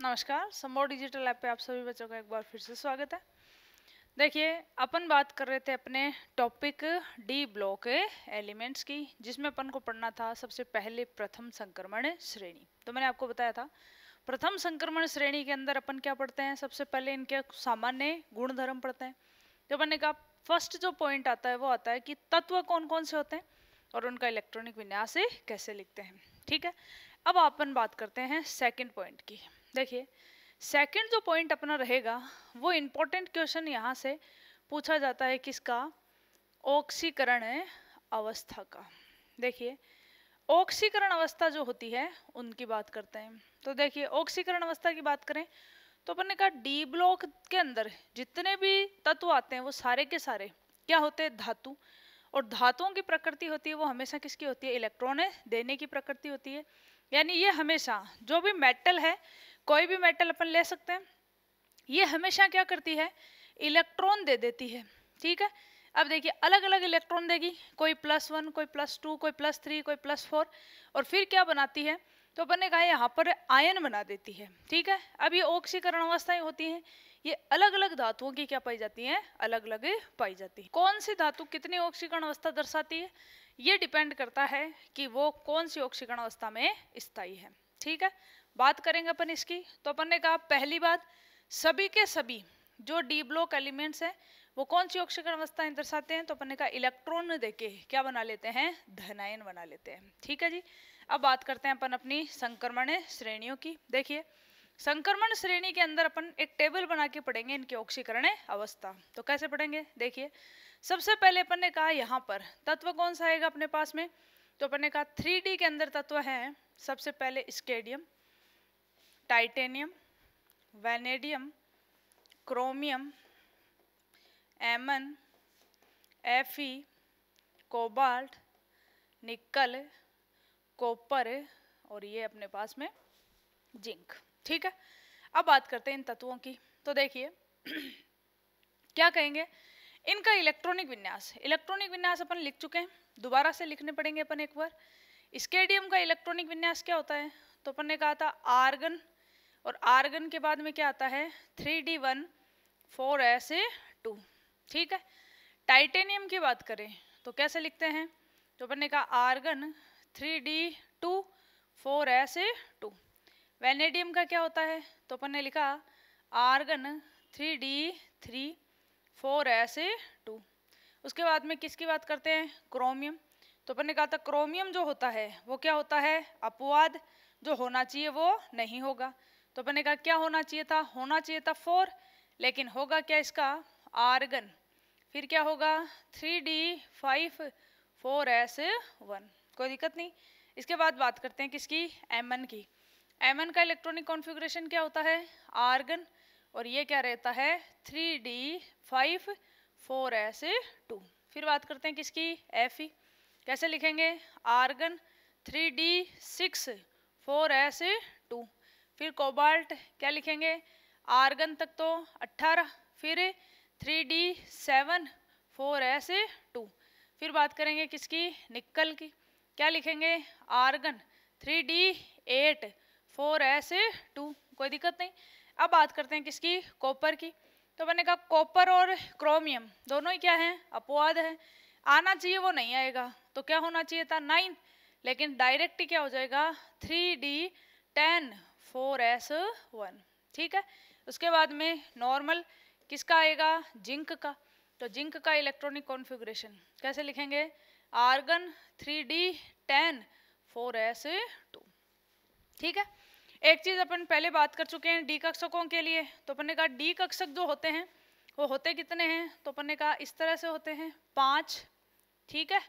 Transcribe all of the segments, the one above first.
नमस्कार, संभव digital app पे आप सभी बच्चों का एक बार फिर से स्वागत है। देखिए, अपन बात कर रहे थे अपने टॉपिक डी ब्लॉक एलिमेंट्स की, जिसमें अपन को पढ़ना था सबसे पहले प्रथम संक्रमण श्रेणी। तो मैंने आपको बताया था प्रथम संक्रमण श्रेणी के अंदर अपन क्या पढ़ते हैं, सबसे पहले इनके सामान्य गुण धर्म पढ़ते हैं। तो मैंने कहा फर्स्ट जो पॉइंट आता है वो आता है कि तत्व कौन कौन से होते हैं और उनका इलेक्ट्रॉनिक विन्यास कैसे लिखते हैं। ठीक है, अब अपन बात करते हैं सेकंड पॉइंट की। देखिए, सेकंड जो पॉइंट अपना रहेगा वो इम्पोर्टेंट क्वेश्चन यहाँ से पूछा जाता है किसका, ऑक्सीकरण अवस्था का। देखिए, ऑक्सीकरण अवस्था जो होती है उनकी बात करते हैं। तो देखिए, ऑक्सीकरण अवस्था की बात करें तो अपन ने कहा डी ब्लॉक के अंदर जितने भी तत्व आते हैं वो सारे के सारे क्या होते हैं, धातु। और धातुओं की प्रकृति होती है वो हमेशा किसकी होती है, इलेक्ट्रॉन देने की प्रकृति होती है। यानी ये हमेशा जो भी मेटल है, कोई भी मेटल अपन ले सकते हैं, ये हमेशा क्या करती है, इलेक्ट्रॉन दे देती है। ठीक है, अब देखिए अलग अलग इलेक्ट्रॉन देगी, कोई +1, कोई +2, कोई +3, कोई +4, और फिर क्या बनाती है, तो अपन ने कहा यहाँ पर आयन बना देती है। ठीक है, अब ये ऑक्सीकरण अवस्थाएं होती हैं, ये अलग अलग धातुओं की क्या पाई जाती हैं, अलग अलग पाई जाती है। कौन सी धातु कितनी ऑक्सीकरण अवस्था दर्शाती है, ये डिपेंड करता है कि वो कौन सी ऑक्सीकरण अवस्था में स्थायी है। ठीक है, बात करेंगे अपन इसकी। तो अपन ने कहा पहली बात, सभी के सभी जो डी ब्लॉक एलिमेंट्स हैं वो कौन सी ऑक्सीकरण अवस्थाएं दर्शाते हैं, तो अपन ने कहा इलेक्ट्रॉन देके क्या बना लेते हैं, धनायन बना लेते हैं। ठीक है जी, अब बात करते हैं अपन अपनी संक्रमण श्रेणियों की। देखिए, संक्रमण श्रेणी के अंदर अपन एक टेबल बना के पढ़ेंगे इनकी ऑक्सीकरण अवस्था। तो कैसे पढ़ेंगे, देखिए सबसे पहले अपन ने कहा यहाँ पर तत्व कौन सा आएगा अपने पास में, तो अपन ने कहा 3D के अंदर तत्व है सबसे पहले स्केडियम, टाइटेनियम, वैनेडियम, क्रोमियम, एमन, Fe, कोबाल्ट, निकल, कॉपर और ये अपने पास में जिंक। ठीक है, अब बात करते हैं इन तत्वों की। तो देखिए क्या कहेंगे, इनका इलेक्ट्रॉनिक विन्यास, इलेक्ट्रॉनिक विन्यास अपन लिख चुके हैं, दोबारा से लिखने पड़ेंगे अपन एक बार। स्केडियम का इलेक्ट्रॉनिक विन्यास क्या होता है, तो अपन ने कहा था आर्गन, और आर्गन के बाद में क्या आता है 3D1 4S2। ठीक है, टाइटेनियम की बात करें तो कैसे लिखते हैं, तो अपन ने कहा आर्गन 3D2 4S2। वैनेडियम का क्या होता है, तो अपन ने लिखा आर्गन 3D3 4S2। उसके बाद में किसकी बात करते हैं, क्रोमियम। तो अपन ने कहा था क्रोमियम जो होता है वो क्या होता है, अपवाद, जो होना चाहिए वो नहीं होगा। तो अपन ने कहा क्या होना चाहिए था, होना चाहिए था 4, लेकिन होगा क्या इसका, आर्गन, फिर क्या होगा 3D5 4S1, कोई दिक्कत नहीं। इसके बाद बात करते हैं किसकी, एमन की। एमन का इलेक्ट्रॉनिक कॉन्फ़िगरेशन क्या होता है, आर्गन, और ये क्या रहता है 3D5 4S2। फिर बात करते हैं किसकी, Fe, कैसे लिखेंगे, आर्गन 3D6 4S2। फिर कोबाल्ट क्या लिखेंगे, आर्गन तक तो 18, फिर 3D7 4S2। फिर बात करेंगे किसकी, निकल की, क्या लिखेंगे, आर्गन 3D8 4S2, कोई दिक्कत नहीं। अब बात करते हैं किसकी, कॉपर की। तो मैंने कहा कॉपर और क्रोमियम दोनों ही क्या हैं, अपवाद है, आना चाहिए वो नहीं आएगा, तो क्या होना चाहिए था 9, लेकिन डायरेक्ट क्या हो जाएगा 3D10 4S1। ठीक है, उसके बाद में नॉर्मल किसका आएगा, जिंक का। तो जिंक का इलेक्ट्रॉनिक कॉन्फ़िगरेशन कैसे लिखेंगे, आर्गन 3D10 4S2। ठीक है, एक चीज अपन पहले बात कर चुके हैं डी कक्षकों के लिए। तो अपन ने कहा डी कक्षक जो होते हैं वो होते कितने हैं, तो अपन ने कहा इस तरह से होते हैं 5। ठीक है,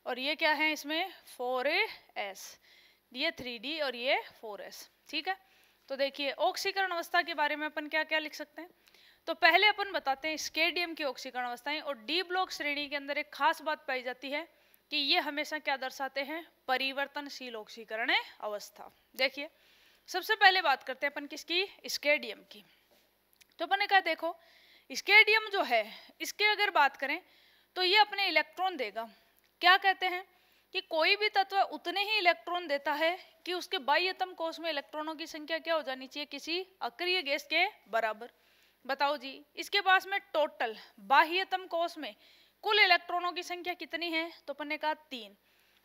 और ये क्या है इसमें 4S, ये 3D और ये 4S। ठीक है, तो देखिए ऑक्सीकरण अवस्था के बारे में अपन क्या क्या लिख सकते हैं। तो पहले अपन बताते हैं स्केडियम की ऑक्सीकरण अवस्थाएं। और डी ब्लॉक श्रेणी के अंदर एक खास बात पाई जाती है कि ये हमेशा क्या दर्शाते हैं, परिवर्तनशील ऑक्सीकरण अवस्था। देखिए सबसे पहले बात करते हैं अपन किसकी, स्केडियम की। तो अपन ने कहा देखो स्केडियम जो है इसके अगर बात करें तो ये अपने इलेक्ट्रॉन देगा, क्या कहते हैं, कि कोई भी तत्व उतने ही इलेक्ट्रॉन देता है कि उसके बाह्यतम कोश में इलेक्ट्रॉनों की संख्या क्या हो जानी चाहिए, किसी अक्रिय गैस के बराबर। बताओ जी, इसके पास में टोटल बाह्यतम कोश में कुल इलेक्ट्रॉनों की संख्या कितनी है, तो अपन ने कहा 3।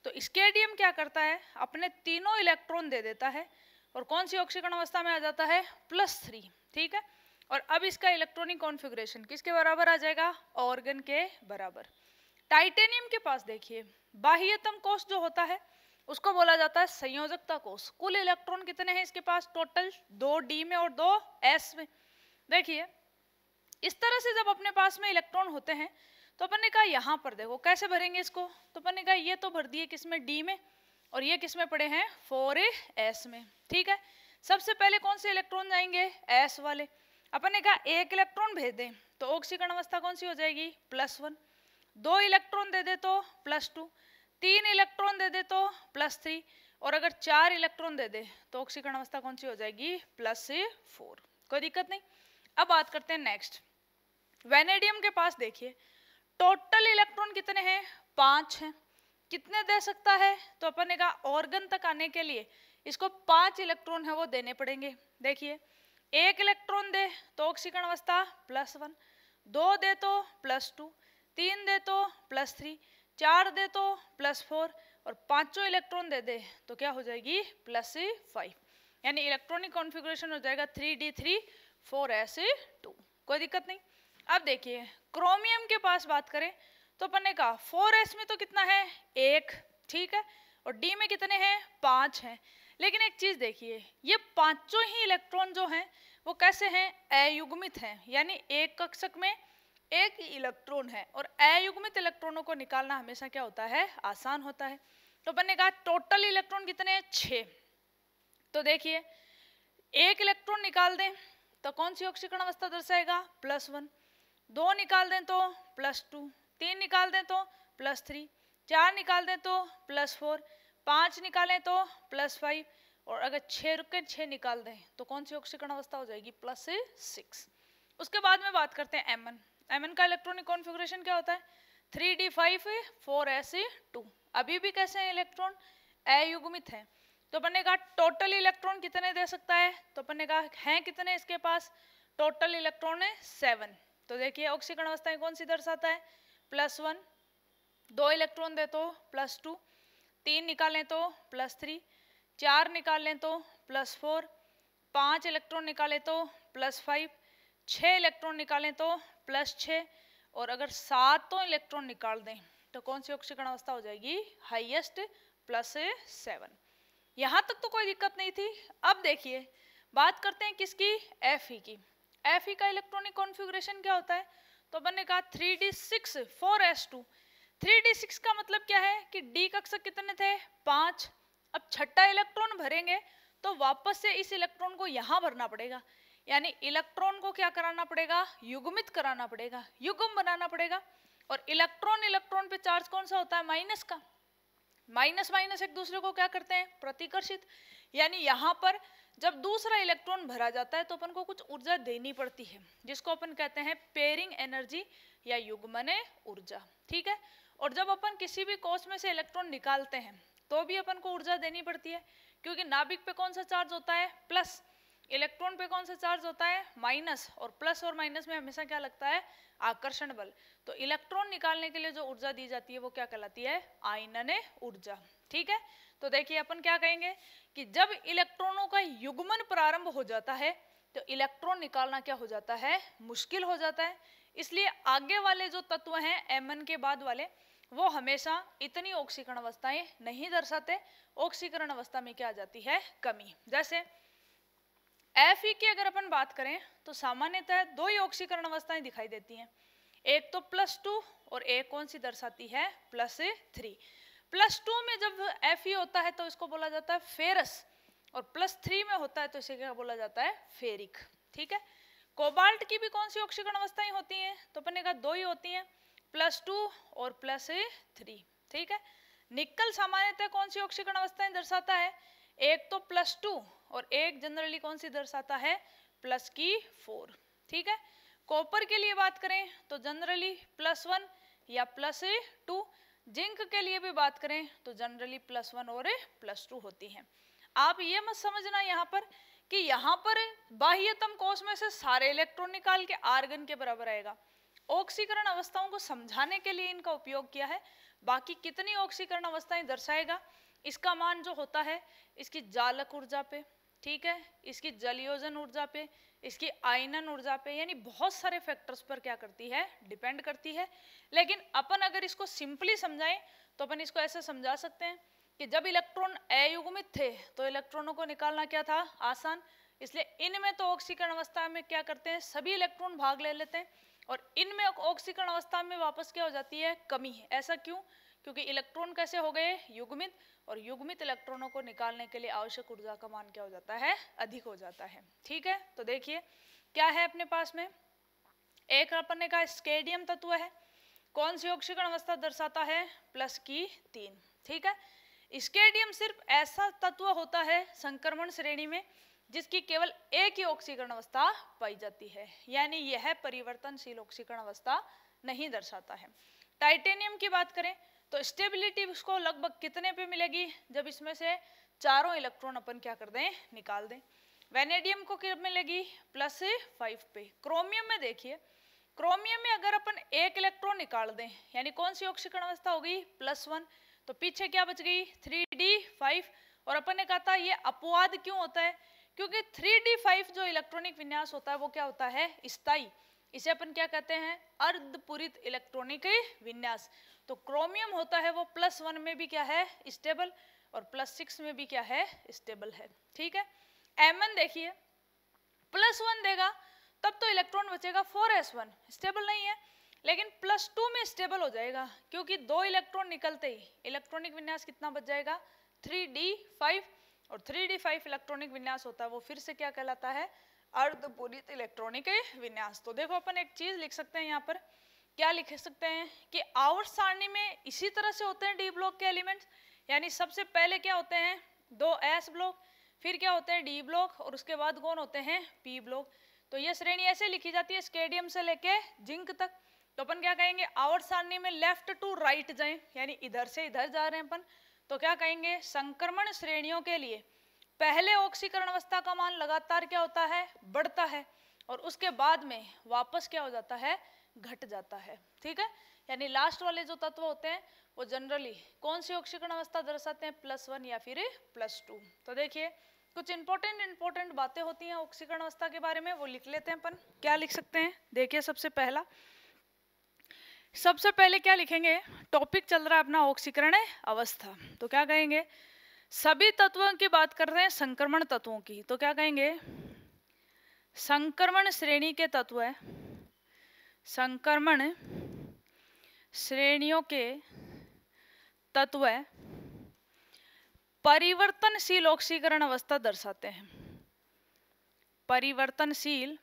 तो स्केडियम क्या करता है, अपने तीनों इलेक्ट्रॉन दे देता है और कौन सी ऑक्सीकरण अवस्था में आ जाता है, +3। ठीक है, और अब इसका इलेक्ट्रॉनिक कॉन्फ़िगरेशन किसके बराबर आ जाएगा, ऑर्गन के बराबर। टाइटेनियम के पास देखिए बाह्यतम कोश जो होता है उसको बोला जाता है संयोजकता कोश। कुल इलेक्ट्रॉन कितने हैं इसके पास, टोटल 2 डी में और 2 एस में। देखिए इस तरह से जब अपने पास में इलेक्ट्रॉन होते हैं तो अपन ने कहा यहाँ पर देखो कैसे भरेंगे इसको, तो अपन ने कहा ये तो भर दिए किसमें, डी में, और ये किसमें पड़े हैं, 4s में। ठीक है, सबसे पहले कौन से इलेक्ट्रॉन जाएंगे, s वाले। अपन ने कहा एक इलेक्ट्रॉन भेज दें तो ऑक्सीकरण अवस्था कौन सी हो जाएगी, +1। 2 इलेक्ट्रॉन दे दे तो +2, 3 इलेक्ट्रॉन दे दे तो +3, और अगर 4 इलेक्ट्रॉन दे दे तो ऑक्सीकरण अवस्था कौन सी हो जाएगी, +4। कोई दिक्कत नहीं। अब बात करते हैं नेक्स्ट, वेनेडियम के पास देखिए टोटल इलेक्ट्रॉन कितने हैं, 5 हैं। कितने दे सकता है, तो अपन ने कहा ऑर्गन तक आने के लिए इसको 5 इलेक्ट्रॉन है वो देने पड़ेंगे। देखिए एक इलेक्ट्रॉन दे तो ऑक्सीकरण अवस्था +1, 2 दे तो +2, 3 दे तो +3, 4 दे तो +4, और 5 इलेक्ट्रॉन दे दे तो क्या हो जाएगी, +5। यानी इलेक्ट्रॉनिक कॉन्फ़िगरेशन हो जाएगा 3d3 4s2। कोई दिक्कत नहीं। अब देखिए क्रोमियम के पास बात करें तो अपन ने कहा 4s में तो कितना है, 1। ठीक है, और डी में कितने हैं, 5 हैं। लेकिन एक चीज देखिए, ये पांचों ही इलेक्ट्रॉन जो हैं वो कैसे हैं, अयुग्मित हैं। यानी एक कक्षक में एक ही इलेक्ट्रॉन है, और अयुग्मित इलेक्ट्रॉनों को निकालना हमेशा क्या होता है, आसान होता है। तो अपन ने कहा टोटल इलेक्ट्रॉन कितने हैं, 6। तो देखिए एक इलेक्ट्रॉन निकाल दें तो कौन सी ऑक्सीकरण अवस्था दर्शाएगा, +1। 2 निकाल दें तो +2, 3 निकाल दें तो +3, 4 निकाल दें तो +4, 5 निकालें तो +5, और अगर 6 रुके 6 निकाल दें तो कौन सी ऑक्सीकरण अवस्था हो जाएगी, +6। उसके बाद में बात करते हैं एमन। एमन का इलेक्ट्रॉनिक कॉन्फ़िगरेशन क्या होता है, 3d5 4s2। अभी भी कैसे हैं इलेक्ट्रॉन, अयुग्मित है। तो अपन ने कहा टोटल इलेक्ट्रॉन कितने दे सकता है, तो अपन ने कहा हैं कितने इसके पास, टोटल इलेक्ट्रॉन है 7। तो देखिए ऑक्सीकरण अवस्थाएं कौन सी दर्शाता है, +1, 2 इलेक्ट्रॉन दे तो +2, 3 निकालें तो +3, 4 निकाल लें तो +4, 5 इलेक्ट्रॉन निकालें तो +5, 6 इलेक्ट्रॉन निकालें तो +6, और अगर 7 इलेक्ट्रॉन निकाल दें तो कौन सी ऑक्सीकरण अवस्था हो जाएगी, हाईएस्ट +7। यहाँ तक तो कोई दिक्कत नहीं थी। अब देखिए बात करते हैं किसकी, Fe की। Fe का इलेक्ट्रॉनिक कॉन्फ़िगरेशन क्या होता है, तो अपन ने कहा 3d6 4s2। 3d6 का मतलब क्या है कि d कक्षक कितने थे, 5। अब छठा इलेक्ट्रॉन भरेंगे तो वापस से इस इलेक्ट्रॉन को यहाँ भरना पड़ेगा। यानी इलेक्ट्रॉन को क्या कराना पड़ेगा, युग्मित कराना पड़ेगा, युग्म बनाना पड़ेगा। और इलेक्ट्रॉन इलेक्ट्रॉन पे चार्ज कौन सा होता है, माइनस का। माइनस माइनस एक दूसरे को क्या करते हैं, प्रतिकर्षित। यानी यहाँ पर जब दूसरा इलेक्ट्रॉन भरा जाता है तो अपन को कुछ ऊर्जा देनी पड़ती है, जिसको अपन कहते हैं पेयरिंग एनर्जी या युग्मन ऊर्जा। ठीक है, और जब अपन किसी भी कोश में से इलेक्ट्रॉन निकालते हैं तो भी अपन को ऊर्जा देनी पड़ती है, क्योंकि नाभिक पे कौन सा चार्ज होता है, प्लस। इलेक्ट्रॉन पे कौन सा चार्ज होता है, माइनस। और प्लस और माइनस में हमेशा क्या लगता है, आकर्षण बल। तो इलेक्ट्रॉन निकालने के लिए जो ऊर्जा दी जाती है वो क्या कहलाती है, आयनन ऊर्जा। ठीक है, तो देखिए अपन क्या कहेंगे कि जब इलेक्ट्रॉनों का युग्मन प्रारंभ हो जाता है तो इलेक्ट्रॉन निकालना क्या हो जाता है, मुश्किल हो जाता है। इसलिए आगे वाले जो तत्व हैं Mn के बाद वाले, वो हमेशा इतनी ऑक्सीकरण अवस्थाएं नहीं दर्शाते। ऑक्सीकरण अवस्था में क्या आ जाती है, कमी। जैसे Fe की अगर अपन बात करें तो सामान्यतः 2 ही ऑक्सीकरण अवस्थाएं दिखाई देती हैं, एक तो +2 और एक कौन सी दर्शाती है, +3। +2 में जब Fe होता है तो इसको बोला जाता है फेरस, और +3 में होता है तो इसे क्या बोला जाता है, फेरिक। ठीक है, कोबाल्ट की भी कौन सी ऑक्सीकरण अवस्थाएं होती हैं, तो अपन ने कहा 2 ही होती हैं, +2 और +3। ठीक है, निकल सामान्यतः कौन सी ऑक्सीकरण अवस्थाएं दर्शाता है, एक तो +2 और एक जनरली कौन सी दर्शाता है, +4। ठीक है, कॉपर के लिए बात करें तो जनरली +1 या +2, जिंक के लिए भी बात करें तो जनरली +1 और +2 होती हैं। आप ये मत समझना यहाँ पर कि यहाँ पर बाह्यतम कोश में से सारे इलेक्ट्रॉन निकाल के आर्गन के बराबर आएगा। ऑक्सीकरण अवस्थाओं को समझाने के लिए इनका उपयोग किया है। बाकी कितनी ऑक्सीकरण अवस्थाएं दर्शाएगा, इसका मान जो होता है इसकी जालक ऊर्जा पे, ठीक है, इसकी जलयोजन ऊर्जा पे, इसकी आयनन ऊर्जा पे, यानी बहुत सारे फैक्टर्स पर क्या करती है, डिपेंड करती है। लेकिन अपन अगर इसको सिंपली समझाएं तो अपन इसको ऐसे समझा सकते हैं कि जब इलेक्ट्रॉन अयुग्मित थे तो इलेक्ट्रॉनों को निकालना क्या था, आसान। इसलिए इनमें तो ऑक्सीकरण अवस्था में क्या करते हैं, सभी इलेक्ट्रॉन भाग ले लेते हैं, और इनमें ऑक्सीकरण अवस्था में वापस क्या हो जाती है, कमी है। ऐसा क्यों? क्योंकि इलेक्ट्रॉन कैसे हो गए, युग्मित, और युग्मित इलेक्ट्रॉनों को निकालने के लिए आवश्यक ऊर्जा का मान क्या हो जाता है, अधिक हो जाता है। ठीक है, तो देखिए क्या है अपने पास में, एक अपन ने कहा स्केडियम तत्व है। कौन सी ऑक्सीकरण अवस्था दर्शाता है, +3। ठीक है, स्केडियम सिर्फ ऐसा तत्व होता है संक्रमण श्रेणी में जिसकी केवल एक ही ऑक्सीकरण अवस्था पाई जाती है, यानी यह परिवर्तनशील ऑक्सीकरण अवस्था नहीं दर्शाता है। टाइटेनियम की बात करें तो स्टेबिलिटी उसको लगभग कितने पे मिलेगी, जब इसमें से चारों इलेक्ट्रॉन अपन क्या कर दें, निकाल दें। वेनेडियम को कितने मिलेगी, +5 पे। क्रोमियम में देखिए, क्रोमियम में अगर अपन एक इलेक्ट्रॉन निकाल दें, यानी कौन सी ऑक्सीकरण अवस्था होगी, +1, तो पीछे क्या बच गई, 3d5। और अपन ने कहा था ये अपवाद क्यों होता है, क्योंकि 3d5 जो इलेक्ट्रॉनिक विन्यास होता है वो क्या होता है, स्थायी। इसे अपन क्या कहते हैं, अर्धपूरित इलेक्ट्रॉनिक विन्यास। तो क्रोमियम होता है वो +1 में भी क्या है, स्टेबल, और +6 में भी क्या है, स्टेबल है। ठीक है, Mn देखिए +1 देगा तब तो इलेक्ट्रॉन बचेगा 4s1, स्टेबल नहीं है, लेकिन +2 में स्टेबल हो जाएगा, क्योंकि 2 इलेक्ट्रॉन निकलते ही इलेक्ट्रॉनिक विन्यास कितना बच जाएगा, 3d5, और 3d5 इलेक्ट्रॉनिक विन्यास होता है वो फिर से क्या कहलाता है, अर्धपूरित इलेक्ट्रॉनिक विन्यास। तो देखो अपन एक चीज लिख सकते हैं यहाँ पर, क्या लिख सकते हैं कि आवर्त सारणी में इसी तरह से होते हैं डी ब्लॉक के एलिमेंट्स, यानी सबसे पहले क्या होते हैं 2 एस ब्लॉक, फिर क्या होते हैं डी ब्लॉक, और उसके बाद कौन होते हैं, पी ब्लॉक। तो ये श्रेणी ऐसे लिखी जाती है स्केडियम से लेके जिंक तक। तो अपन क्या कहेंगे, आवर्त सारणी में लेफ्ट टू राइट जाएं, यानी इधर से इधर जा रहे हैं अपन, तो क्या कहेंगे, संक्रमण श्रेणियों के लिए पहले ऑक्सीकरण अवस्था का मान लगातार क्या होता है, बढ़ता है, और उसके बाद में वापस क्या हो जाता है, घट जाता है। ठीक है, यानी लास्ट वाले जो तत्व होते हैं वो जनरली कौन सी ऑक्सीकरण अवस्था दर्शाते हैं, +1 या फिर +2। तो देखिए कुछ इंपॉर्टेंट बातें होती हैं ऑक्सीकरण अवस्था के बारे में, वो लिख लेते हैं अपन। क्या लिख सकते हैं, देखिए सबसे पहले क्या लिखेंगे, टॉपिक चल रहा है अपना ऑक्सीकरण अवस्था, तो क्या कहेंगे, सभी तत्वों की बात कर रहे हैं संक्रमण तत्वों की, तो क्या कहेंगे, संक्रमण श्रेणी के तत्व है, संक्रमण श्रेणियों के तत्व परिवर्तनशील ऑक्सीकरण अवस्था दर्शाते हैं। परिवर्तनशील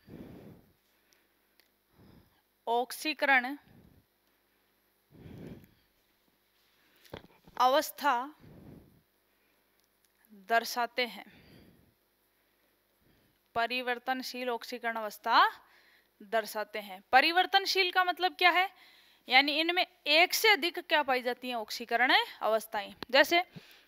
ऑक्सीकरण अवस्था दर्शाते हैं। परिवर्तनशील ऑक्सीकरण अवस्था दर्शाते हैं। परिवर्तनशील का मतलब क्या है, यानी इनमें एक से अधिक क्या पाई जाती हैं, ऑक्सीकरण अवस्थाएं। जैसे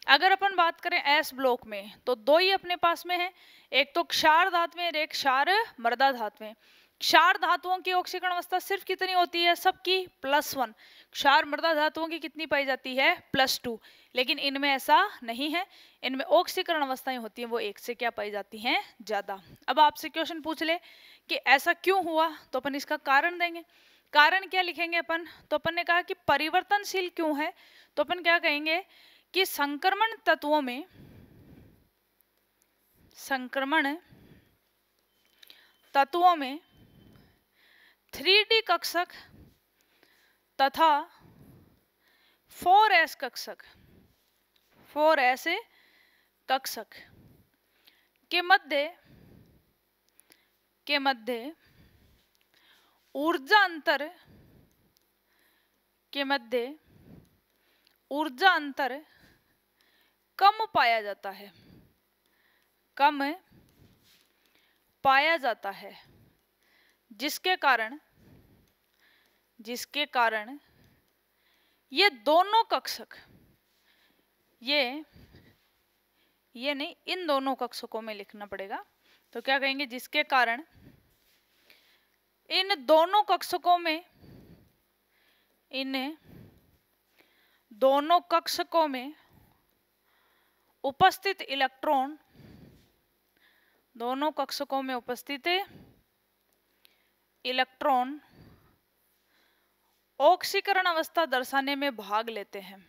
अगर अपन बात करें एस ब्लॉक में तो 2 ही अपने पास में है, एक तो क्षार धातुएं और एक क्षार मृदा धातुएं। क्षार धातुओं की ऑक्सीकरण अवस्था सिर्फ कितनी होती है, सबकी +1। क्षार मृदा धातुओं की कितनी पाई जाती है, +2। लेकिन इनमें ऐसा नहीं है, इनमें ऑक्सीकरण अवस्थाएं होती हैं वो एक से क्या पाई जाती हैं, ज्यादा। अब आपसे क्वेश्चन पूछ ले कि ऐसा क्यों हुआ, तो अपन इसका कारण देंगे। कारण क्या लिखेंगे अपन, तो अपन ने कहा कि परिवर्तनशील क्यों है, तो अपन क्या कहेंगे कि संक्रमण तत्वों में, संक्रमण तत्वों में 3D कक्षक तथा 4s कक्षक, 4s कक्षक के मध्य ऊर्जा अंतर कम पाया जाता है, जिसके कारण ये दोनों कक्षक, ये नहीं, इन दोनों कक्षकों में लिखना पड़ेगा। तो क्या कहेंगे, जिसके कारण इन दोनों कक्षकों में, इन दोनों कक्षकों में उपस्थित इलेक्ट्रॉन, दोनों कक्षकों में उपस्थित इलेक्ट्रॉन ऑक्सीकरण अवस्था दर्शाने में भाग लेते हैं।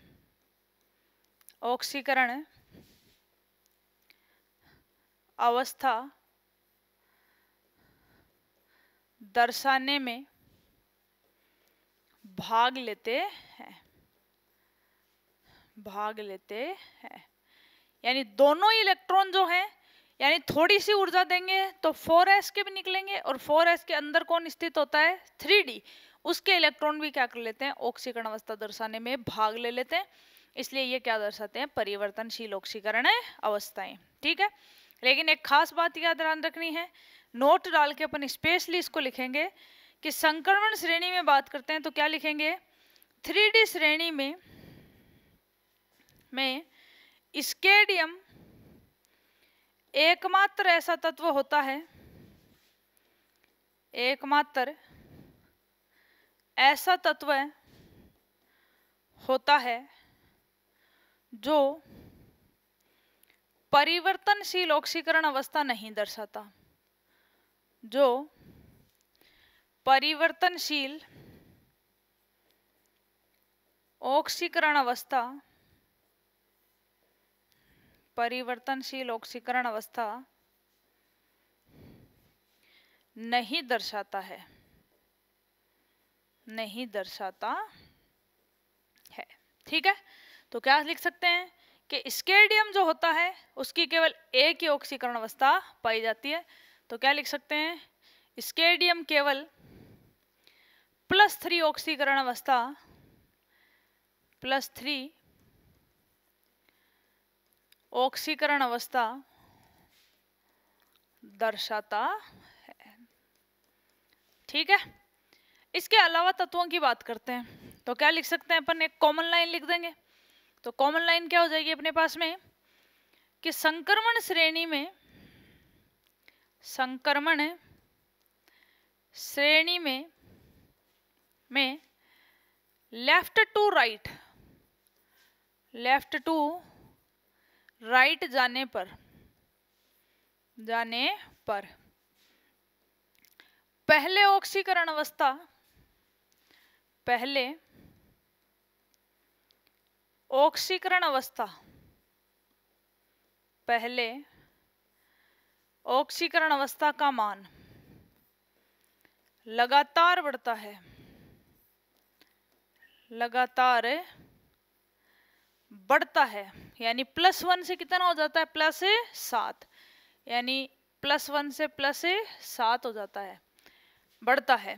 ऑक्सीकरण अवस्था दर्शाने में भाग लेते हैं, भाग लेते हैं। यानी दोनों इलेक्ट्रॉन जो हैं, यानी थोड़ी सी ऊर्जा देंगे तो 4s के भी निकलेंगे, और 4s के अंदर कौन स्थित होता है, 3d, उसके इलेक्ट्रॉन भी क्या कर लेते हैं, ऑक्सीकरण अवस्था दर्शाने में भाग ले लेते हैं। इसलिए ये क्या दर्शाते हैं, परिवर्तनशील ऑक्सीकरण अवस्थाएं। ठीक है, लेकिन एक खास बात याद ध्यान रखनी है, नोट डाल के अपन स्पेशली इसको लिखेंगे कि संक्रमण श्रेणी में बात करते हैं तो क्या लिखेंगे, 3d श्रेणी में स्केडियम एकमात्र ऐसा तत्व होता है, एकमात्र ऐसा तत्व होता है जो परिवर्तनशील ऑक्सीकरण अवस्था नहीं दर्शाता, जो परिवर्तनशील ऑक्सीकरण अवस्था, परिवर्तनशील ऑक्सीकरण अवस्था नहीं दर्शाता है, नहीं दर्शाता है। ठीक है, तो क्या लिख सकते हैं कि स्केडियम जो होता है उसकी केवल एक ही ऑक्सीकरण अवस्था पाई जाती है। तो क्या लिख सकते हैं, स्केडियम केवल +3 ऑक्सीकरण अवस्था, +3 ऑक्सीकरण अवस्था दर्शाता है। ठीक है, इसके अलावा तत्वों की बात करते हैं तो क्या लिख सकते हैं अपन, एक कॉमन लाइन लिख देंगे। तो कॉमन लाइन क्या हो जाएगी अपने पास में कि संक्रमण श्रेणी में, संक्रमण श्रेणी में left to right, left to right जाने पर पहले ऑक्सीकरण अवस्था, पहले ऑक्सीकरण अवस्था, पहले ऑक्सीकरण अवस्था का मान लगातार बढ़ता है, लगातार बढ़ता है। यानी +1 से कितना हो जाता है, +7, यानी +1 से +7 हो जाता है, बढ़ता है।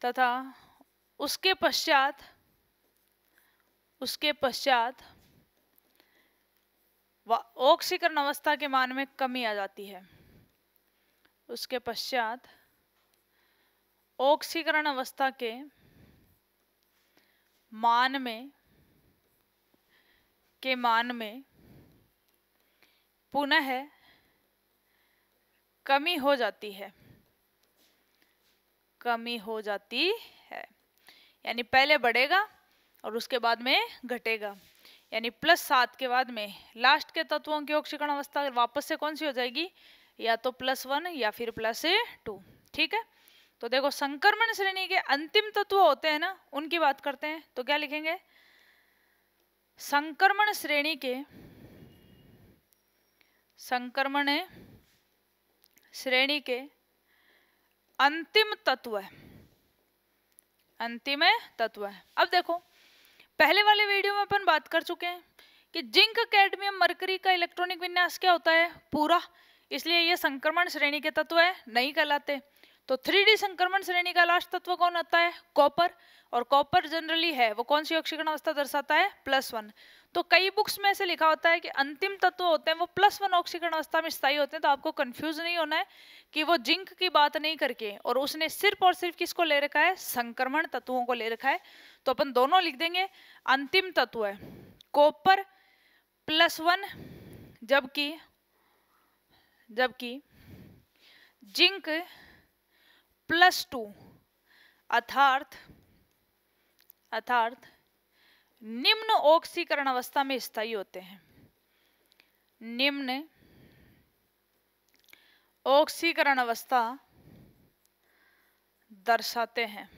तथा उसके पश्चात ऑक्सीकरण अवस्था के मान में कमी आ जाती है। उसके पश्चात ऑक्सीकरण अवस्था के मान में पुनः कमी हो जाती है, कमी हो जाती है। यानी पहले बढ़ेगा और उसके बाद में घटेगा। यानी +7 के बाद में लास्ट के तत्वों की ऑक्सीकरण अवस्था वापस से कौन सी हो जाएगी, या तो +1 या फिर +2। ठीक है, तो देखो संक्रमण श्रेणी के अंतिम तत्व होते हैं ना, उनकी बात करते हैं। तो क्या लिखेंगे, संक्रमण श्रेणी के अंतिम तत्व है, अंतिम तत्व है। अब देखो पहले वाले वीडियो में अपन बात कर चुके हैं कि जिंक, कैडमियम, मरकरी का इलेक्ट्रॉनिक विन्यास क्या होता है, पूरा, इसलिए ये संक्रमण श्रेणी के तत्व है, नहीं कहलाते। तो 3D संक्रमण श्रेणी का लास्ट तत्व कौन आता है, कॉपर, और कॉपर जनरली है वो कौन सी ऑक्सीकरण अवस्था दर्शाता है, +1। तो कई बुक्स में ऐसे लिखा होता है कि अंतिम तत्व होते हैं वो +1 ऑक्सीकरण अवस्था में स्थायी होते हैं, तो आपको कंफ्यूज नहीं होना है कि वो जिंक की बात नहीं करके और उसने सिर्फ और सिर्फ किसको ले रखा है, संक्रमण तत्वों को ले रखा है। तो अपन दोनों लिख देंगे। अंतिम तत्व है कॉपर +1, जबकि जिंक +2, अर्थात निम्न ऑक्सीकरण अवस्था में स्थायी होते हैं। निम्न ऑक्सीकरण अवस्था दर्शाते हैं,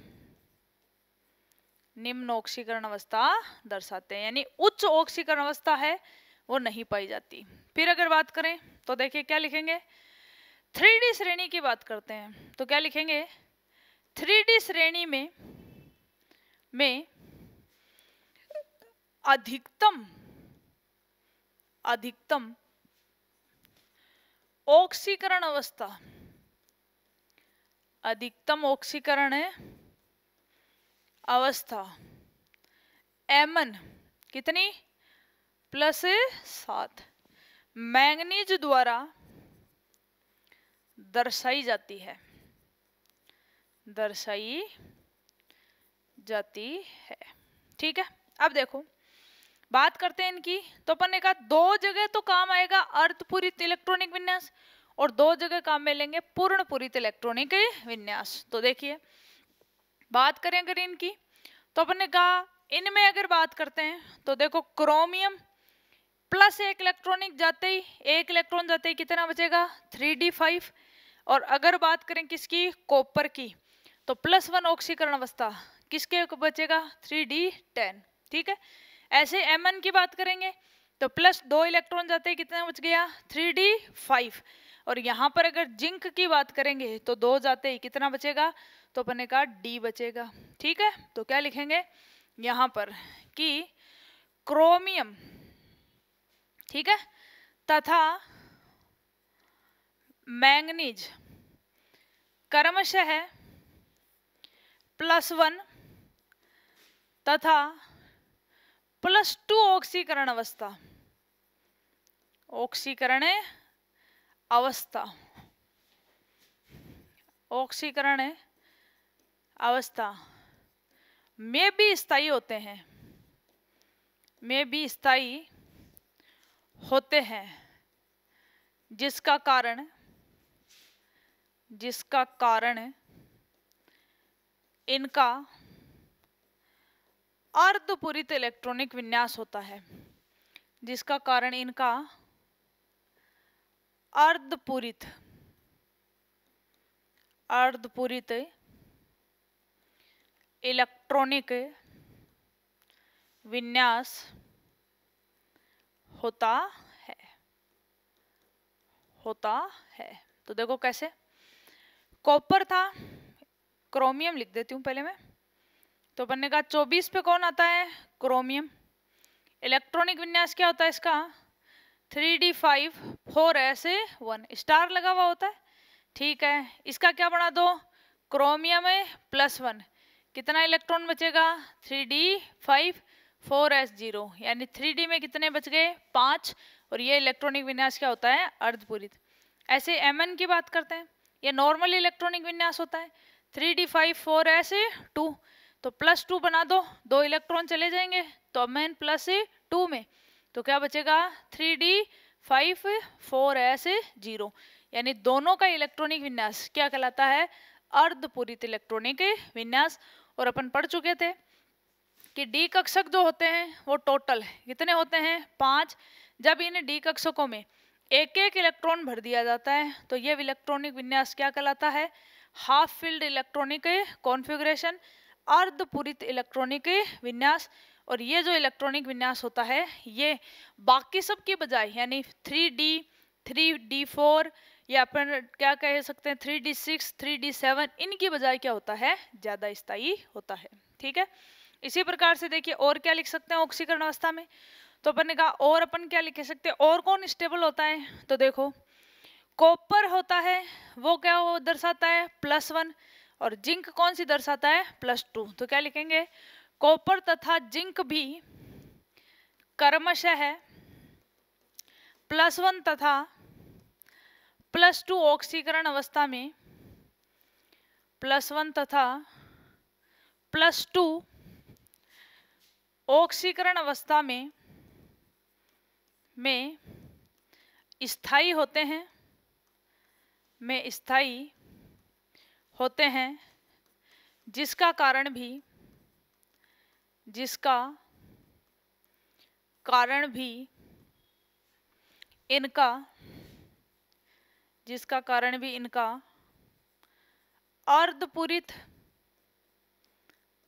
निम्न ऑक्सीकरण अवस्था दर्शाते हैं, यानी उच्च ऑक्सीकरण अवस्था है वो नहीं पाई जाती। फिर अगर बात करें तो देखिए क्या लिखेंगे, 3D श्रेणी की बात करते हैं तो क्या लिखेंगे, 3D श्रेणी में अधिकतम ऑक्सीकरण अवस्था Mn कितनी +7 मैंगनीज द्वारा दर्शाई जाती है। ठीक है, अब देखो बात करते हैं इनकी। तो अपन ने कहा 2 जगह तो काम आएगा अर्धपूरित इलेक्ट्रॉनिक विन्यास और 2 जगह काम में लेंगे पूर्णपूरित इलेक्ट्रॉनिक विन्यास। तो देखिए बात करें अगर इनकी, तो अपन ने कहा इनमें अगर बात करते हैं तो देखो क्रोमियम +1 इलेक्ट्रॉनिक जाते ही 1 इलेक्ट्रॉन जाते ही कितना बचेगा, 3d5। और अगर बात करें किसकी, कॉपर की, तो +1 ऑक्सीकरण अवस्था किसके बचेगा, 3d10। ठीक है, ऐसे Mn की बात करेंगे तो +2 इलेक्ट्रॉन जाते ही कितना बच गया, 3d5। और यहाँ पर अगर जिंक की बात करेंगे तो 2 जाते ही कितना बचेगा, तो अपन ने कहा D बचेगा। ठीक है, तो क्या लिखेंगे यहाँ पर कि क्रोमियम, ठीक है, तथा मैंगनीज क्रमशः +1 तथा +2 ऑक्सीकरण अवस्था में भी स्थायी होते हैं, जिसका कारण इनका अर्धपूरित इलेक्ट्रॉनिक विन्यास होता है, जिसका कारण इनका अर्धपूरित इलेक्ट्रॉनिक विन्यास होता है। तो देखो कैसे, कॉपर था, क्रोमियम लिख देती हूं पहले मैं। तो अपन ने कहा 24 पे कौन आता है, क्रोमियम। इलेक्ट्रॉनिक विन्यास क्या होता है इसका, 3d5 4s1 स्टार लगा हुआ होता है। ठीक है, इसका क्या बना दो, क्रोमियम है +1, कितना इलेक्ट्रॉन बचेगा, 3d5 4s0, यानी 3d में कितने बच गए, 5। और ये इलेक्ट्रॉनिक विन्यास क्या होता है, अर्धपूरित। ऐसे Mn की बात करते हैं, ये नॉर्मल इलेक्ट्रॉनिक विन्यास होता है, 3d5 4s2, तो +2 बना दो, 2 इलेक्ट्रॉन चले जाएंगे तो Mn +2 में तो क्या बचेगा, 3d5 4s0, यानी दोनों का इलेक्ट्रॉनिक विन्यास क्या कहलाता है, अर्धपूरित इलेक्ट्रॉनिक विन्यास। और अपन पढ़ चुके थे कि डी कक्षक जो होते हैं वो टोटल कितने होते हैं, 5। जब इन डी कक्षकों में एक एक इलेक्ट्रॉन भर दिया जाता है तो ये इलेक्ट्रॉनिक विन्यास क्या कहलाता है, हाफ फिल्ड इलेक्ट्रॉनिक कॉन्फ़िगरेशन, अर्धपूरित इलेक्ट्रॉनिक विन्यास। और ये जो इलेक्ट्रॉनिक विन्यास होता है ये बाकी सब की बजाय, यानी 3D 3D4 या अपन क्या कह सकते हैं 3D6 3D7, इनकी बजाय क्या होता है, ज्यादा स्थायी होता है। ठीक है, इसी प्रकार से देखिए और क्या लिख सकते हैं ऑक्सीकरण अवस्था में। तो अपन ने कहा और अपन क्या लिख सकते हैं, और कौन स्टेबल होता है, तो देखो कॉपर होता है वो क्या वो दर्शाता है +1, और जिंक कौन सी दर्शाता है +2। तो क्या लिखेंगे, कॉपर तथा जिंक भी क्रमशः +1 तथा +2 ऑक्सीकरण अवस्था में, +1 तथा +2 ऑक्सीकरण अवस्था में स्थायी होते हैं, जिसका कारण भी इनका अर्धपूरित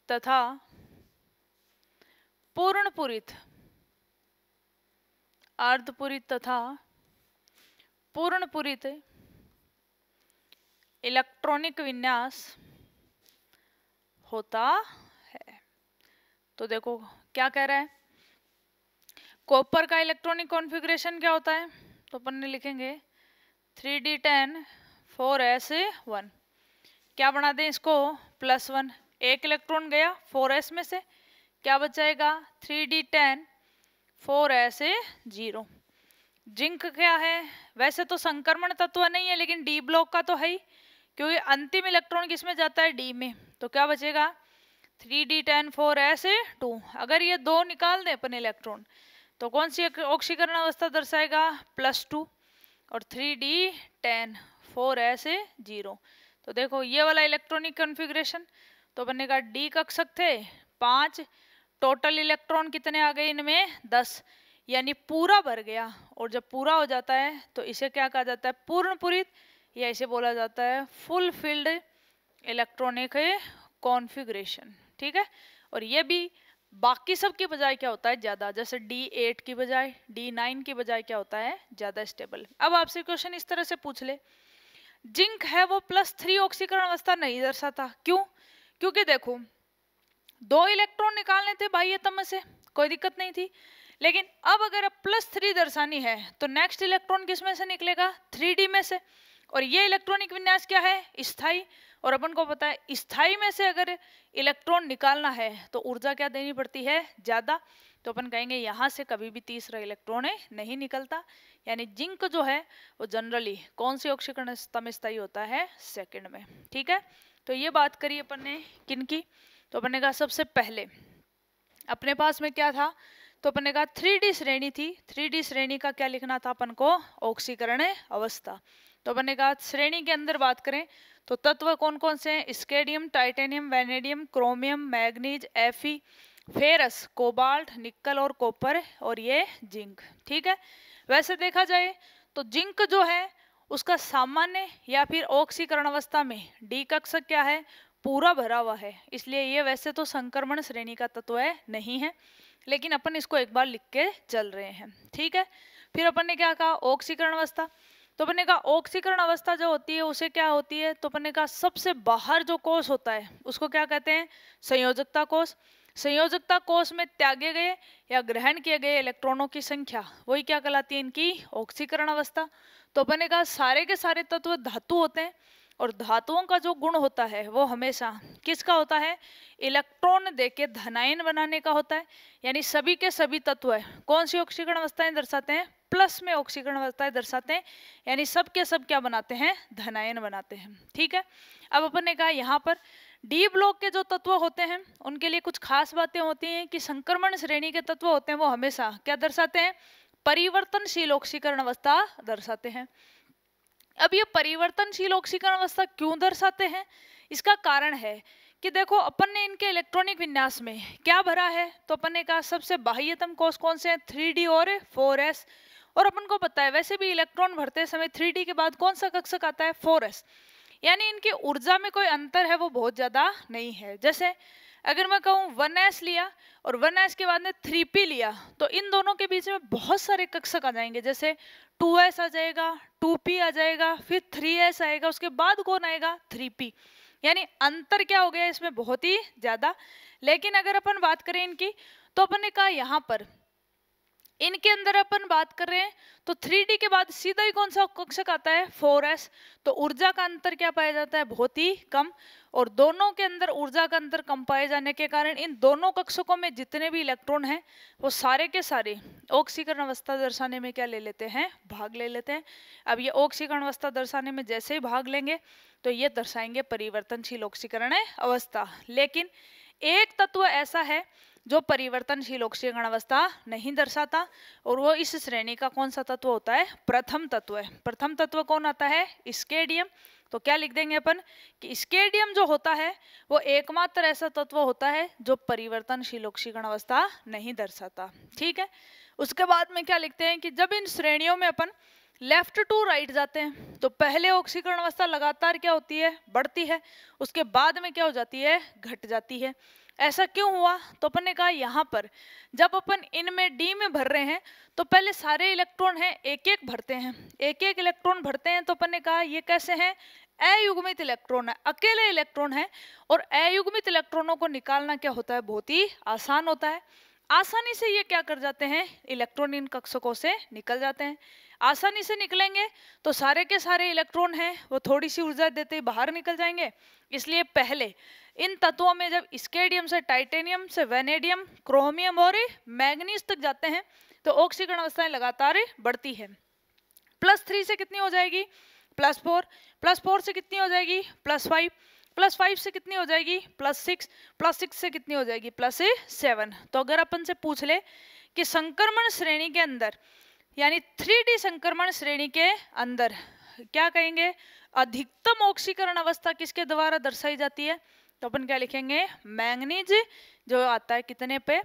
तथा पूर्णपूरित इलेक्ट्रॉनिक विन्यास होता है। तो देखो क्या कह रहा है, कॉपर का इलेक्ट्रॉनिक कॉन्फ़िगरेशन क्या होता है, तो अपन ने लिखेंगे 3d10 4s1। क्या बना दें इसको, +1, एक इलेक्ट्रॉन गया 4s में से, क्या बचाएगा 3d10 4s0। जिंक क्या है, वैसे तो संक्रमण तत्व नहीं है लेकिन डी ब्लॉक का तो है ही, क्योंकि अंतिम इलेक्ट्रॉन किसमें जाता है, डी में। तो क्या बचेगा 3d10 4s2। अगर ये दो निकाल दें अपन इलेक्ट्रॉन तो कौन सी ऑक्सीकरण अवस्था दर्शाएगा, +2 और 3d10 4s0। तो देखो ये वाला इलेक्ट्रॉनिक कॉन्फ़िगरेशन, तो बनने का डी कक्षक थे 5, टोटल इलेक्ट्रॉन कितने आ गए इनमें 10, यानी पूरा भर गया। और जब पूरा हो जाता है तो इसे क्या कहा जाता है, पूर्णपूरित, या इसे बोला जाता है फुल फिल्ड इलेक्ट्रॉनिक कॉन्फ़िगरेशन। ठीक है, और ये भी बाकी सब की बजाय क्या होता है, ज्यादा, जैसे D8 की बजाय D9 की बजाय क्या होता है, ज्यादा स्टेबल। अब आपसे क्वेश्चन इस तरह से पूछ ले, जिंक है वो +3 ऑक्सीकरण अवस्था नहीं दर्शाता, क्यों? क्योंकि देखो 2 इलेक्ट्रॉन निकालने थे बाह्य तम से, कोई दिक्कत नहीं थी, लेकिन अब अगर +3 दर्शानी है तो नेक्स्ट इलेक्ट्रॉन किस में से निकलेगा, 3d में से। और ये इलेक्ट्रॉनिक विन्यास क्या है, स्थायी, और अपन को पता है स्थायी में से अगर इलेक्ट्रॉन निकालना है तो ऊर्जा क्या देनी पड़ती है, ज्यादा। तो अपन कहेंगे यहाँ से कभी भी तीसरा इलेक्ट्रॉन नहीं निकलता, यानी जिंक जो है वो जनरली कौन सी ऑक्सीकरण अवस्था में स्थायी होता है, सेकंड में। ठीक है, तो ये बात करी अपन ने किन की, तो अपन ने कहा सबसे पहले अपने पास में क्या था, तो अपन ने कहा 3d श्रेणी थी, 3d श्रेणी का क्या लिखना था अपन को, ऑक्सीकरण अवस्था। तो अपन ने कहा श्रेणी के अंदर बात करें तो तत्व कौन कौन से हैं, स्केडियम, titanium, vanadium, chromium, manganese, Fe, ferrous, cobalt, निकल और कॉपर, और ये जिंक। ठीक है, वैसे देखा जाए तो जिंक जो है उसका सामान्य या फिर ऑक्सीकरण अवस्था में डी कक्षक क्या है, पूरा भरा हुआ है, इसलिए ये वैसे तो संक्रमण श्रेणी का तत्व नहीं है, लेकिन अपन इसको एक बार लिख के चल रहे हैं। ठीक है, फिर अपन ने क्या कहा, ऑक्सीकरण अवस्था। तो अपन ने कहा ऑक्सीकरण अवस्था जो होती है उसे क्या होती है, तो अपन ने कहा सबसे बाहर जो कोष होता है उसको क्या कहते हैं, संयोजकता कोष। संयोजकता कोष में त्यागे गए या ग्रहण किए गए इलेक्ट्रॉनों की संख्या वही क्या कहलाती है, इनकी ऑक्सीकरण अवस्था। तो अपन ने कहा सारे के सारे तत्व धातु होते हैं, और धातुओं का जो गुण होता है वो हमेशा किसका होता है, इलेक्ट्रॉन देके धनायन बनाने का होता है। यानी सभी के सभी तत्व कौन सी ऑक्सीकरण अवस्थाएं दर्शाते हैं, प्लस में ऑक्सीकरण अवस्थाएं दर्शाते हैं, यानी सब के सब क्या बनाते हैं, धनायन बनाते हैं। ठीक है, अब अपन ने कहा यहाँ पर डी ब्लॉक के जो तत्व होते हैं उनके लिए कुछ खास बातें होती हैं कि संक्रमण श्रेणी के तत्व होते हैं वो हमेशा क्या दर्शाते हैं, परिवर्तनशील ऑक्सीकरण अवस्था दर्शाते हैं। अब ये परिवर्तनशील ऑक्सीकरण अवस्था क्यों दर्शाते हैं, इसका कारण है कि देखो अपन ने इनके इलेक्ट्रॉनिक विन्यास में क्या भरा है, तो अपन ने कहा सबसे बाह्यतम कोष कौन से हैं, 3d और 4s। और अपन को पता है वैसे भी इलेक्ट्रॉन भरते समय 3d के बाद कौन सा कक्षक आता है, 4s, यानी इनकी ऊर्जा में कोई अंतर है वो बहुत ज्यादा नहीं है। जैसे अगर मैं कहूँ 1s लिया और 1s के बाद में 3p लिया तो इन दोनों के बीच में बहुत सारे कक्षक आ जाएंगे, जैसे 2s आ जाएगा, 2p आ जाएगा, फिर 3s आएगा, उसके बाद कौन आएगा, 3p, यानी अंतर क्या हो गया इसमें, बहुत ही ज्यादा। लेकिन अगर अपन बात करें इनकी, तो अपन ने कहा यहाँ पर इनके अंदर अपन बात कर रहे हैं तो 3D के बाद सीधा ही कौन सा कक्षक आता है 4s। तो ऊर्जा का अंतर क्या पाया जाता है बहुत ही कम, और दोनों के अंदर ऊर्जा का अंतर कम पाए जाने के कारण इन दोनों कक्षकों में जितने भी इलेक्ट्रॉन हैं वो सारे के सारे ऑक्सीकरण अवस्था दर्शाने में क्या ले लेते हैं भाग ले लेते हैं। अब ये ऑक्सीकरण अवस्था दर्शाने में जैसे ही भाग लेंगे तो ये दर्शाएंगे परिवर्तनशील ऑक्सीकरण अवस्था। लेकिन एक तत्व ऐसा है जो परिवर्तनशील ऑक्सीकरण अवस्था नहीं दर्शाता, और वो इस श्रेणी का कौन सा तत्व होता है प्रथम तत्व है। प्रथम तत्व कौन आता है स्केडियम। तो क्या लिख देंगे अपन कि स्केडियम जो होता है वो एकमात्र ऐसा तत्व होता है जो परिवर्तनशील ऑक्सीकरण अवस्था नहीं दर्शाता। ठीक है, उसके बाद में क्या लिखते हैं कि जब इन श्रेणियों में अपन लेफ्ट टू राइट जाते हैं तो पहले ऑक्सीकरण अवस्था लगातार क्या होती है बढ़ती है, उसके बाद में क्या हो जाती है घट जाती है। ऐसा क्यों हुआ? तो अपन ने कहा यहाँ पर जब अपन इनमें डी में भर रहे हैं तो पहले सारे इलेक्ट्रॉन हैं एक एक भरते हैं, एक एक इलेक्ट्रॉन भरते हैं। तो अपन ने कहा ये कैसे हैं अयुग्मित इलेक्ट्रॉन है, अकेले इलेक्ट्रॉन है, और अयुग्मित इलेक्ट्रॉनों को निकालना क्या होता है बहुत ही आसान होता है। आसानी से ये क्या कर जाते हैं इलेक्ट्रॉन इन कक्षकों से निकल जाते हैं। आसानी से निकलेंगे तो सारे के सारे इलेक्ट्रॉन हैं वो थोड़ी सी ऊर्जा देते ही बाहर निकल जाएंगे। इसलिए पहले इन तत्वों में जब स्केडियम से टाइटेनियम से वेनेडियम क्रोमियम और मैग्नीज तक जाते हैं तो ऑक्सीकरण अवस्थाएं लगातार बढ़ती है। +3 से कितनी हो जाएगी +4, +4 से कितनी हो जाएगी +5, +5 से कितनी हो जाएगी +6, +6 से कितनी हो जाएगी +7। तो अगर अपन से पूछ ले कि संक्रमण श्रेणी के अंदर यानी 3D संक्रमण श्रेणी के अंदर क्या कहेंगे अधिकतम ऑक्सीकरण अवस्था किसके द्वारा दर्शाई जाती है, तो अपन क्या लिखेंगे मैंगनीज जो आता है कितने पे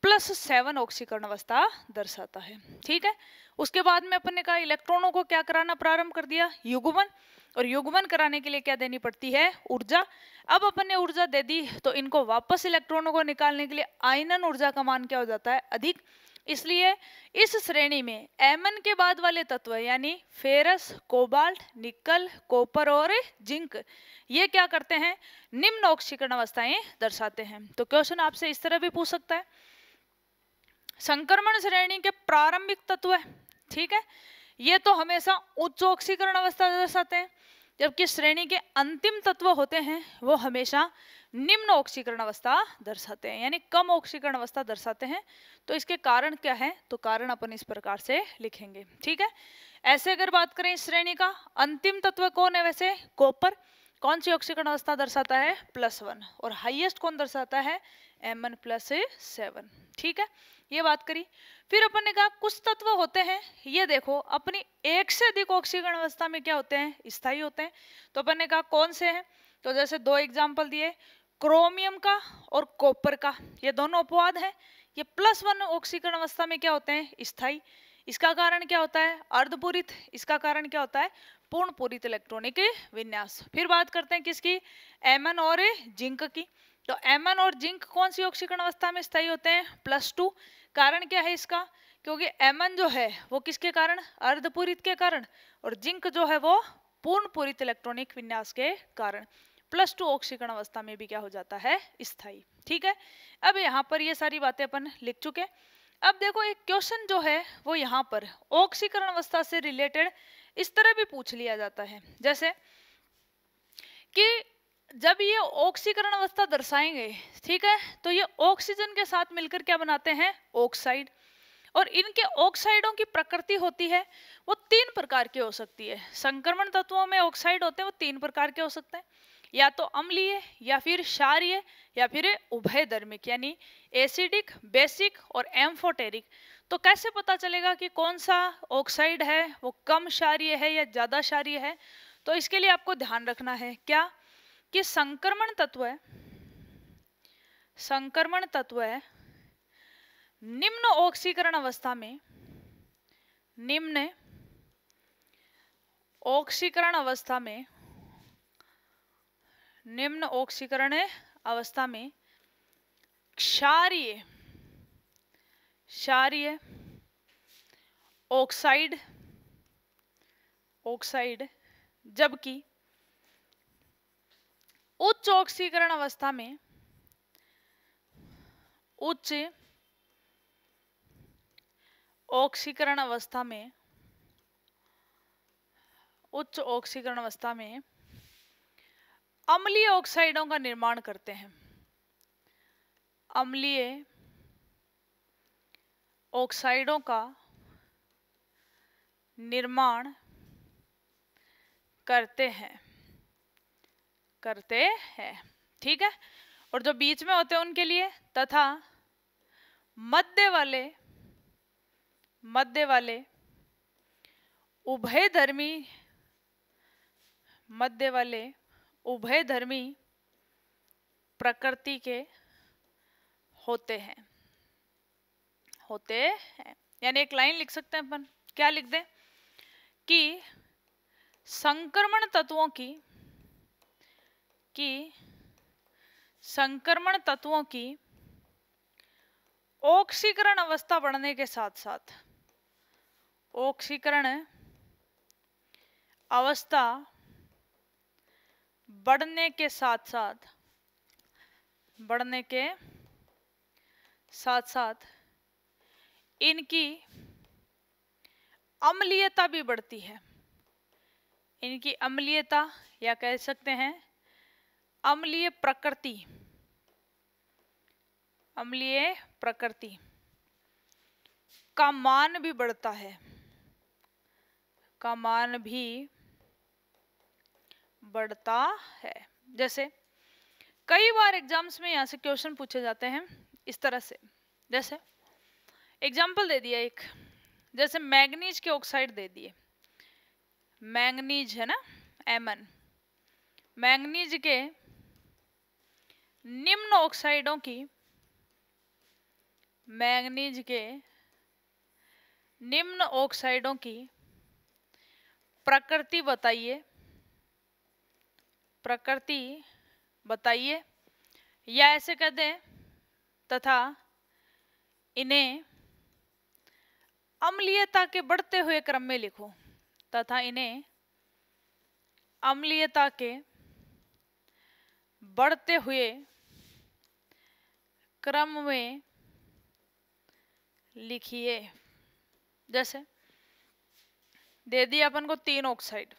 +7 ऑक्सीकरण अवस्था दर्शाता है। ठीक है, उसके बाद में अपन ने कहा इलेक्ट्रॉनों को क्या कराना प्रारंभ कर दिया युग्मन, और युग्मन कराने के लिए क्या देनी पड़ती है ऊर्जा। अब अपन ने ऊर्जा दे दी तो इनको वापस इलेक्ट्रॉनों को निकालने के लिए आयनन ऊर्जा का मान क्या हो जाता है अधिक। इसलिए इस श्रेणी में एमन के बाद वाले तत्व यानी फेरस कोबाल्ट निकल कॉपर और जिंक ये क्या करते हैं निम्न ऑक्सीकरण अवस्थाएं दर्शाते हैं। तो क्वेश्चन आपसे इस तरह भी पूछ सकता है संक्रमण श्रेणी के प्रारंभिक तत्व है, ठीक है, ये तो हमेशा उच्च ऑक्सीकरण अवस्था दर्शाते हैं, जबकि श्रेणी के अंतिम तत्व होते हैं वो हमेशा निम्न ऑक्सीकरण अवस्था दर्शाते हैं यानी कम ऑक्सीकरण अवस्था दर्शाते हैं। तो इसके कारण क्या है, तो कारण अपन इस प्रकार से लिखेंगे। ठीक है, ऐसे अगर बात करें इस श्रेणी का अंतिम तत्व कौन है वैसे कॉपर, कौन सी ऑक्सीकरण अवस्था दर्शाता है +1, और हाईएस्ट कौन दर्शाता है Mn+7। ठीक है, ये बात करी। फिर अपन ने कहा कुछ तत्व होते हैं ये देखो अपनी एक से अधिक ऑक्सीकरण अवस्था में क्या होते हैं स्थायी होते हैं। तो अपन ने कहा कौन से हैं, तो जैसे 2 एग्जाम्पल दिए क्रोमियम का और कॉपर का, ये दोनों अपवाद है, ये +1 ऑक्सीकरण अवस्था में क्या होते हैं स्थायी। इसका कारण क्या होता है अर्धपूरित, इसका कारण क्या होता है पूर्ण पूरित इलेक्ट्रॉनिक विन्यास। फिर बात करते हैं किसकी एमन और जिंक की। तो एमन और जिंक कौन सी ऑक्सीकरण अवस्था में स्थायी होते हैं +2। कारण क्या है इसका, क्योंकि एमन जो है वो किसके कारण अर्धपूरित के कारण, और जिंक जो है वो पूर्ण पूरित इलेक्ट्रॉनिक विन्यास के कारण +2 ऑक्सीकरण अवस्था में भी क्या हो जाता है स्थायी। ठीक है, अब यहाँ पर ये सारी बातें अपन लिख चुके। अब देखो एक क्वेश्चन जो है वो यहाँ पर ऑक्सीकरण अवस्था से रिलेटेड इस तरह भी पूछ लिया जाता है, जैसे कि जब ये ऑक्सीकरण अवस्था दर्शाएंगे, ठीक है, तो ये ऑक्सीजन के साथ मिलकर क्या बनाते हैं ऑक्साइड, और इनके ऑक्साइडों की प्रकृति होती है वो 3 प्रकार की हो सकती है। संक्रमण तत्वों में ऑक्साइड होते हैं वो 3 प्रकार के हो सकते हैं, या तो अम्लीय या फिर क्षारीय या फिर उभयधर्मिक यानी एसिडिक बेसिक और एम्फोटेरिक। तो कैसे पता चलेगा कि कौन सा ऑक्साइड है वो कम क्षारीय है या ज्यादा क्षारीय है, तो इसके लिए आपको ध्यान रखना है क्या कि संक्रमण तत्व है निम्न ऑक्सीकरण अवस्था में, निम्न ऑक्सीकरण अवस्था में, निम्न ऑक्सीकरण अवस्था में क्षारीय ऑक्साइड, जबकि उच्च ऑक्सीकरण अवस्था में उच्च ऑक्सीकरण अवस्था में, उच्च ऑक्सीकरण अवस्था में अम्लीय ऑक्साइडों का निर्माण करते हैं। अम्लीय ऑक्साइडों का निर्माण करते हैं, ठीक है। और जो बीच में होते हैं उनके लिए, तथा मध्य वाले उभयधर्मी प्रकृति के होते हैं। यानी एक लाइन लिख सकते हैं अपन, क्या लिख दें कि संक्रमण तत्वों की ऑक्सीकरण अवस्था बढ़ने के साथ साथ, ऑक्सीकरण अवस्था बढ़ने के साथ साथ इनकी अम्लीयता भी बढ़ती है। इनकी अम्लीयता, या कह सकते हैं अम्लीय प्रकृति का मान भी बढ़ता है, जैसे कई बार एग्जाम्स में यहाँ से क्वेश्चन पूछे जाते हैं इस तरह से। जैसे एग्जाम्पल दे दिया एक, जैसे मैग्नीज के ऑक्साइड दे दिए, मैग्नीज है ना, Mn, मैग्नीज के निम्न ऑक्साइडों की प्रकृति बताइए, या ऐसे कह दें तथा इन्हें अम्लीयता के बढ़ते हुए क्रम में लिखो, तथा इन्हें अम्लीयता के बढ़ते हुए क्रम में लिखिए। जैसे दे दिया अपन को 3 ऑक्साइड,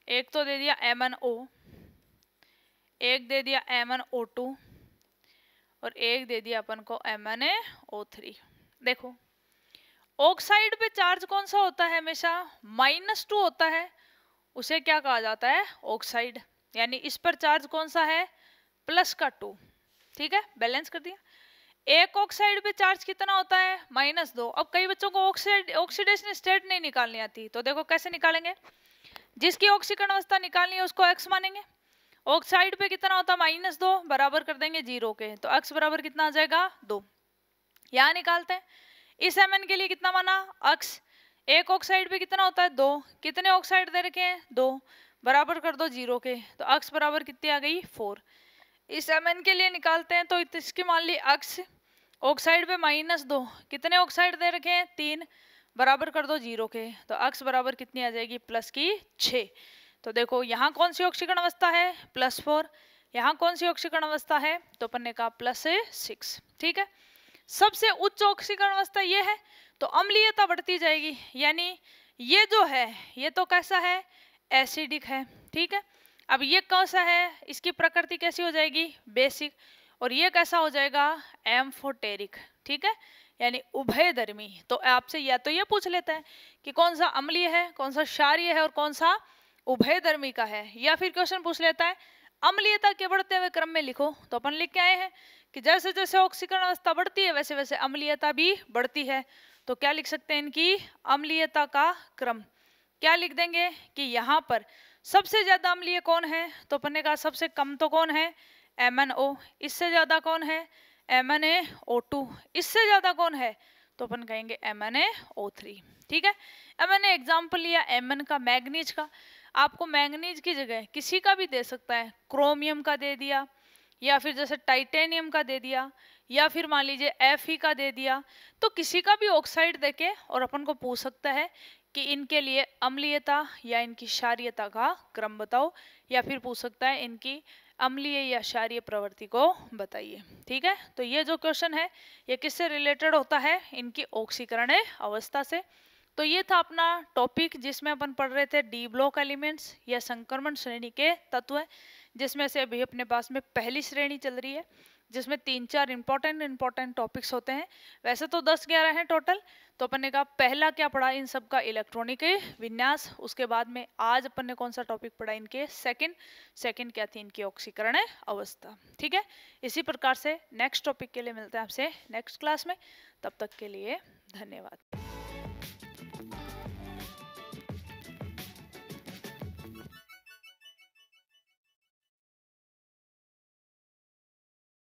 एक तो दे दिया MnO, एक दे दिया MnO2 और एक दे दिया अपन को MnO3। देखो ऑक्साइड पे चार्ज कौन सा होता है, हमेशा -2 होता है, उसे क्या कहा जाता है, ऑक्साइड। यानी इस पर चार्ज कौन सा है, +2, ठीक है, बैलेंस कर दिया। एक ऑक्साइड पे चार्ज कितना होता है, -2। अब कई बच्चों को ऑक्सीडेशन स्टेट नहीं निकालनी आती, तो देखो कैसे निकालेंगे। जिसकी ऑक्सीकरण अवस्था निकालनी है उसको x मानेंगे। ऑक्साइड पे कितना होता है, -2, बराबर कर देंगे 0 के, तो x बराबर कितना आ जाएगा, 2। यहाँ निकालते हैं, इस Mn के लिए कितना माना, x। एक ऑक्साइड पे कितना होता है, 2। कितने ऑक्साइड दे रखे हैं, 2, बराबर कर दो 0 के, तो x बराबर कितनी आ गई, 4। इस Mn के लिए निकालते हैं, तो इसकी मान ली x, ऑक्साइड पे -2, कितने ऑक्साइड दे रखे हैं, 3, बराबर कर दो 0 के, तो x बराबर कितनी आ जाएगी, +6। तो देखो यहाँ कौन सी ऑक्सीकरण अवस्था है, +4, यहाँ कौन सी ऑक्सीकरण अवस्था है, तो अपन ने कहा +6, ठीक है। सबसे उच्च ऑक्सीकरण अवस्था ये है, तो अम्लीयता बढ़ती जाएगी। यानी ये जो है ये तो कैसा है, एसिडिक है, ठीक है। अब ये कैसा है, इसकी प्रकृति कैसी हो जाएगी, बेसिक, और ये कैसा हो जाएगा, एम्फोटेरिक, ठीक है, यानी उभयधर्मी। तो आपसे या तो ये पूछ लेता है कि कौन सा अम्लीय है, कौन सा क्षारीय है और कौन सा उभयधर्मी का है, या फिर क्वेश्चन पूछ लेता है अम्लीयता के बढ़ते हुए क्रम में लिखो। तो अपन लिख के आए हैं कि जैसे जैसे ऑक्सीकरण अवस्था बढ़ती है वैसे वैसे अम्लीयता भी बढ़ती है। तो क्या लिख सकते हैं, इनकी अम्लीयता का क्रम। क्या लिख देंगे कि यहाँ पर सबसे ज्यादा अम्लीय कौन है, तो अपन ने कहा सबसे कम तो कौन है, MnO। इससे ज्यादा कौन है, MnO2। इससे ज्यादा कौन है, तो अपन कहेंगे MnO3, ठीक है। अब मैंने एग्जाम्पल लिया Mn का, मैग्नीज का। आपको मैग्नीज की जगह किसी का भी दे सकता है, क्रोमियम का दे दिया, या फिर जैसे टाइटेनियम का दे दिया, या फिर मान लीजिए Fe का दे दिया। तो किसी का भी ऑक्साइड देके और अपन को पूछ सकता है कि इनके लिए अम्लीयता या इनकी क्षारीयता का क्रम बताओ, या फिर पूछ सकता है इनकी अम्लीय या क्षारीय प्रवृत्ति को बताइए। ठीक है, तो ये जो क्वेश्चन है ये किससे रिलेटेड होता है, इनकी ऑक्सीकरण अवस्था से। तो ये था अपना टॉपिक जिसमें अपन पढ़ रहे थे डी ब्लॉक एलिमेंट्स या संक्रमण श्रेणी के तत्व, जिसमें से अभी अपने पास में पहली श्रेणी चल रही है जिसमें 3-4 इंपॉर्टेंट टॉपिक्स होते हैं। वैसे तो 10-11 हैं टोटल। तो अपन ने कहा पहला क्या पढ़ा इन सब का, इलेक्ट्रॉनिक विन्यास। उसके बाद में आज अपन ने कौन सा टॉपिक पढ़ा, इनके सेकंड क्या थी, इनकी ऑक्सीकरण अवस्था। ठीक है, इसी प्रकार से नेक्स्ट टॉपिक के लिए मिलते हैं आपसे नेक्स्ट क्लास में। तब तक के लिए धन्यवाद।